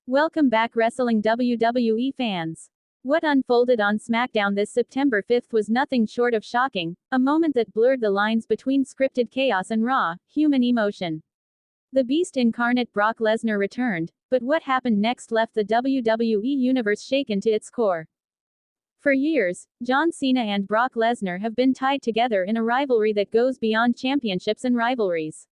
Welcome back, Wrestling WWE fans. What unfolded on SmackDown this September 5th was nothing short of shocking, a moment that blurred the lines between scripted chaos and raw, human emotion. The Beast incarnate Brock Lesnar returned, but what happened next left the WWE Universe shaken to its core. For years, John Cena and Brock Lesnar have been tied together in a rivalry that goes beyond championships and rivalries.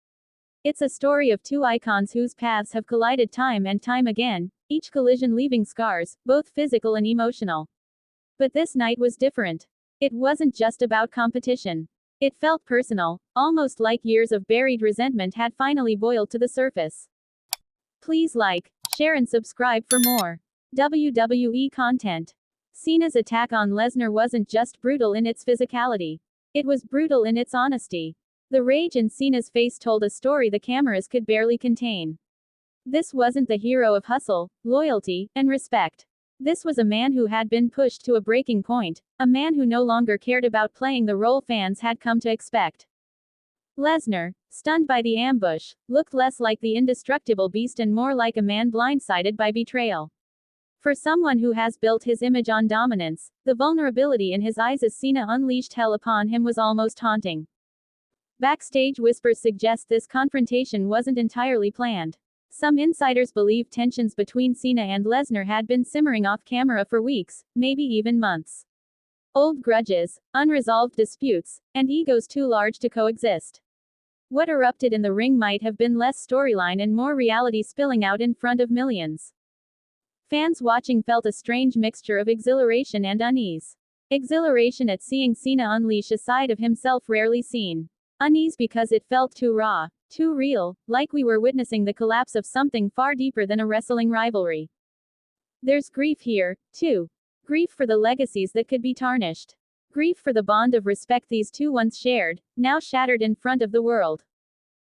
It's a story of two icons whose paths have collided time and time again, each collision leaving scars, both physical and emotional. But this night was different. It wasn't just about competition. It felt personal, almost like years of buried resentment had finally boiled to the surface. Please like, share and subscribe for more WWE content. Cena's attack on Lesnar wasn't just brutal in its physicality. It was brutal in its honesty. The rage in Cena's face told a story the cameras could barely contain. This wasn't the hero of hustle, loyalty, and respect. This was a man who had been pushed to a breaking point, a man who no longer cared about playing the role fans had come to expect. Lesnar, stunned by the ambush, looked less like the indestructible beast and more like a man blindsided by betrayal. For someone who has built his image on dominance, the vulnerability in his eyes as Cena unleashed hell upon him was almost haunting. Backstage whispers suggest this confrontation wasn't entirely planned. Some insiders believe tensions between Cena and Lesnar had been simmering off camera for weeks, maybe even months. Old grudges, unresolved disputes, and egos too large to coexist. What erupted in the ring might have been less storyline and more reality spilling out in front of millions. Fans watching felt a strange mixture of exhilaration and unease. Exhilaration at seeing Cena unleash a side of himself rarely seen. Unease because it felt too raw, too real, like we were witnessing the collapse of something far deeper than a wrestling rivalry. There's grief here, too. Grief for the legacies that could be tarnished. Grief for the bond of respect these two once shared, now shattered in front of the world.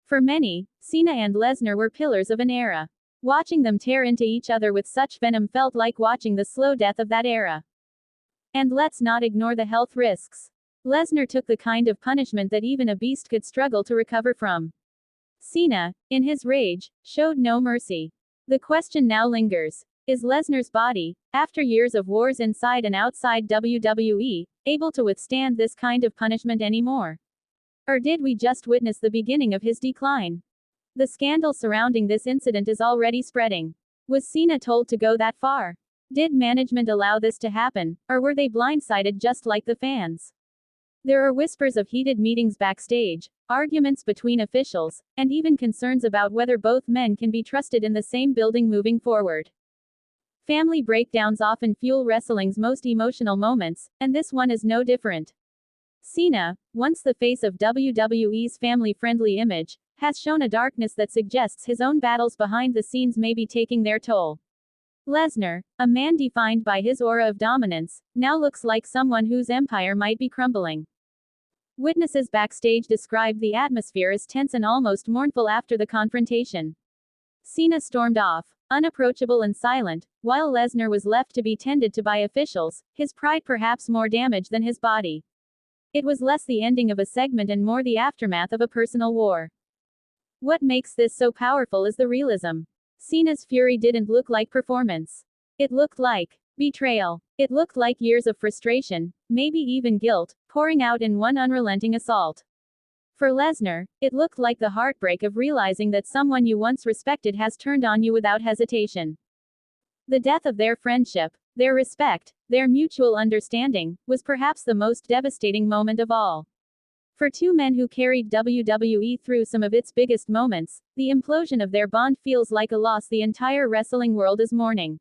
For many, Cena and Lesnar were pillars of an era. Watching them tear into each other with such venom felt like watching the slow death of that era. And let's not ignore the health risks. Lesnar took the kind of punishment that even a beast could struggle to recover from. Cena, in his rage, showed no mercy. The question now lingers. Is Lesnar's body, after years of wars inside and outside WWE, able to withstand this kind of punishment anymore? Or did we just witness the beginning of his decline? The scandal surrounding this incident is already spreading. Was Cena told to go that far? Did management allow this to happen, or were they blindsided just like the fans? There are whispers of heated meetings backstage, arguments between officials, and even concerns about whether both men can be trusted in the same building moving forward. Family breakdowns often fuel wrestling's most emotional moments, and this one is no different. Cena, once the face of WWE's family-friendly image, has shown a darkness that suggests his own battles behind the scenes may be taking their toll. Lesnar, a man defined by his aura of dominance, now looks like someone whose empire might be crumbling. Witnesses backstage described the atmosphere as tense and almost mournful after the confrontation. Cena stormed off, unapproachable and silent, while Lesnar was left to be tended to by officials, his pride perhaps more damaged than his body. It was less the ending of a segment and more the aftermath of a personal war. What makes this so powerful is the realism. Cena's fury didn't look like performance. It looked like betrayal. It looked like years of frustration, maybe even guilt, pouring out in one unrelenting assault. For Lesnar, it looked like the heartbreak of realizing that someone you once respected has turned on you without hesitation. The death of their friendship, their respect, their mutual understanding, was perhaps the most devastating moment of all. For two men who carried WWE through some of its biggest moments, the implosion of their bond feels like a loss the entire wrestling world is mourning.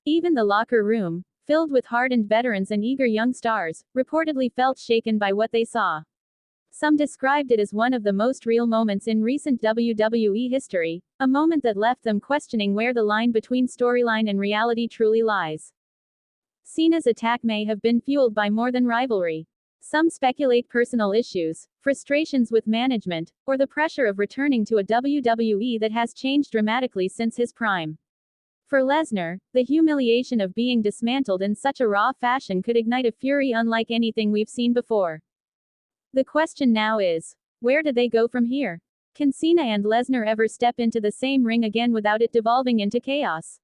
Even the locker room, filled with hardened veterans and eager young stars, reportedly felt shaken by what they saw. Some described it as one of the most real moments in recent WWE history, a moment that left them questioning where the line between storyline and reality truly lies. Cena's attack may have been fueled by more than rivalry. Some speculate personal issues, frustrations with management, or the pressure of returning to a WWE that has changed dramatically since his prime. For Lesnar, the humiliation of being dismantled in such a raw fashion could ignite a fury unlike anything we've seen before. The question now is, where do they go from here? Can Cena and Lesnar ever step into the same ring again without it devolving into chaos?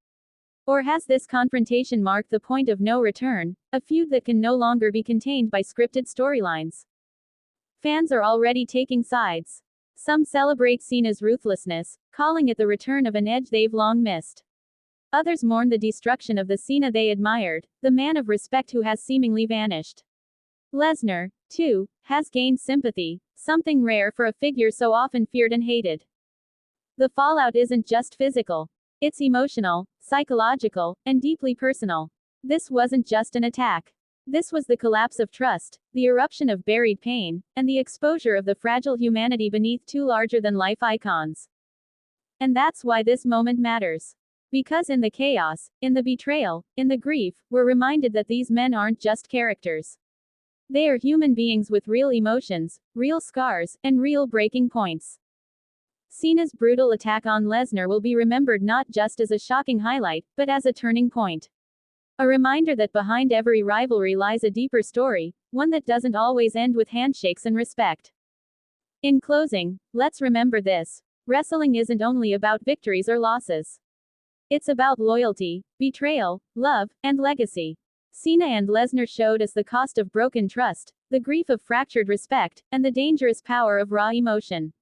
Or has this confrontation marked the point of no return, a feud that can no longer be contained by scripted storylines? Fans are already taking sides. Some celebrate Cena's ruthlessness, calling it the return of an edge they've long missed. Others mourn the destruction of the Cena they admired, the man of respect who has seemingly vanished. Lesnar, too, has gained sympathy, something rare for a figure so often feared and hated. The fallout isn't just physical. It's emotional, psychological, and deeply personal. This wasn't just an attack. This was the collapse of trust, the eruption of buried pain, and the exposure of the fragile humanity beneath two larger-than-life icons. And that's why this moment matters. Because in the chaos, in the betrayal, in the grief, we're reminded that these men aren't just characters. They are human beings with real emotions, real scars, and real breaking points. Cena's brutal attack on Lesnar will be remembered not just as a shocking highlight, but as a turning point. A reminder that behind every rivalry lies a deeper story, one that doesn't always end with handshakes and respect. In closing, let's remember this: wrestling isn't only about victories or losses. It's about loyalty, betrayal, love, and legacy. Cena and Lesnar showed us the cost of broken trust, the grief of fractured respect, and the dangerous power of raw emotion.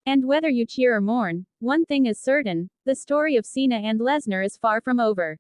And whether you cheer or mourn, one thing is certain: the story of Cena and Lesnar is far from over.